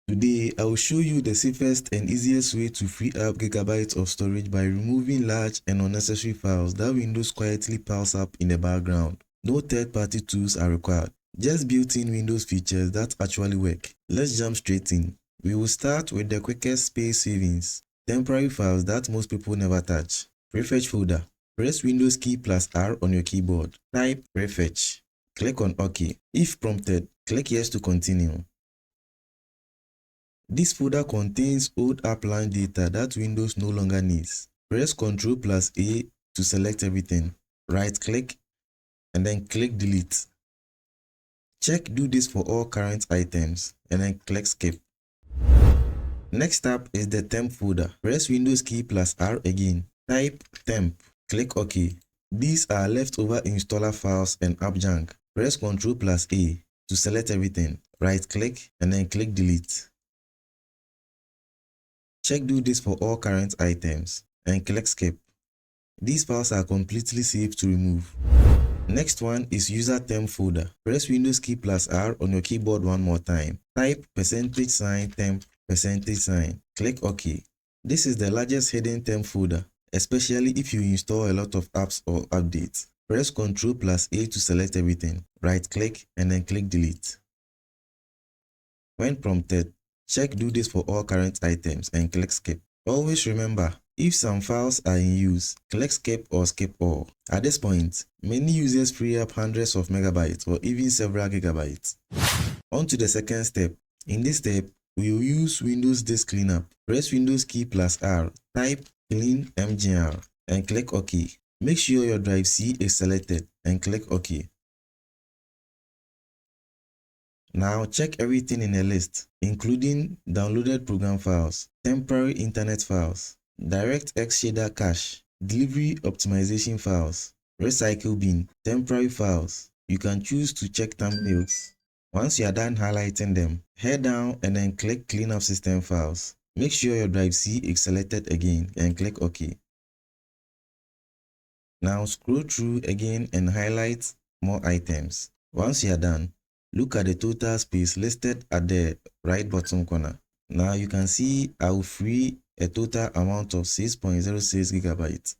Today, I will show you the safest and easiest way to free up gigabytes of storage by removing large and unnecessary files that Windows quietly piles up in the background. No third-party tools are required, just built-in Windows features that actually work. Let's jump straight in. We will start with the quickest space savings, temporary files that most people never touch. Prefetch folder. Press Windows key plus R on your keyboard. Type prefetch. Click on OK. If prompted, click Yes to continue. This folder contains old app line data that Windows no longer needs. Press Ctrl plus A to select everything. Right click and then click delete. Check do this for all current items and then click skip. Next up is the temp folder. Press Windows key plus R again. Type temp. Click OK. These are leftover installer files and app junk. Press Ctrl plus A to select everything. Right click and then click delete. Check do this for all current items and click skip. These files are completely safe to remove. Next one is user temp folder. Press Windows key plus R on your keyboard one more time. Type %temp %. Click OK. This is the largest hidden temp folder, especially if you install a lot of apps or updates. Press Ctrl plus A to select everything. Right click and then click delete. When prompted, check do this for all current items and click skip. Always remember, if some files are in use, click skip or skip all. At this point, many users free up hundreds of megabytes or even several gigabytes. On to the second step. In this step, we will use Windows Disk Cleanup. Press Windows key plus R, type cleanmgr and click OK. Make sure your drive C is selected and click OK. Now check everything in a list, including downloaded program files, temporary internet files, DirectX shader cache, delivery optimization files, recycle bin, temporary files. You can choose to check thumbnails. Once you are done highlighting them, head down and then click Clean Up System Files. Make sure your drive C is selected again and click OK. Now scroll through again and highlight more items. Once you are done, look at the total space listed at the right bottom corner. Now you can see I will free a total amount of 6.06 gigabytes.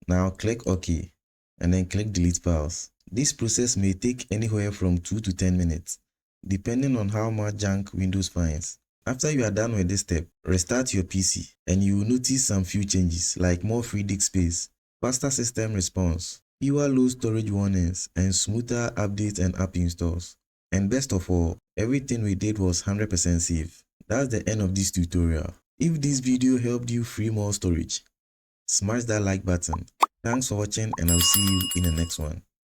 Now click OK and then click delete files. This process may take anywhere from 2 to 10 minutes, depending on how much junk Windows finds. After you are done with this step, restart your PC and you will notice some few changes like more free disk space, faster system response, fewer low storage warnings, and smoother updates and app installs. And best of all, everything we did was 100% safe. That's the end of this tutorial. If this video helped you free more storage, smash that like button. Thanks for watching and I'll see you in the next one.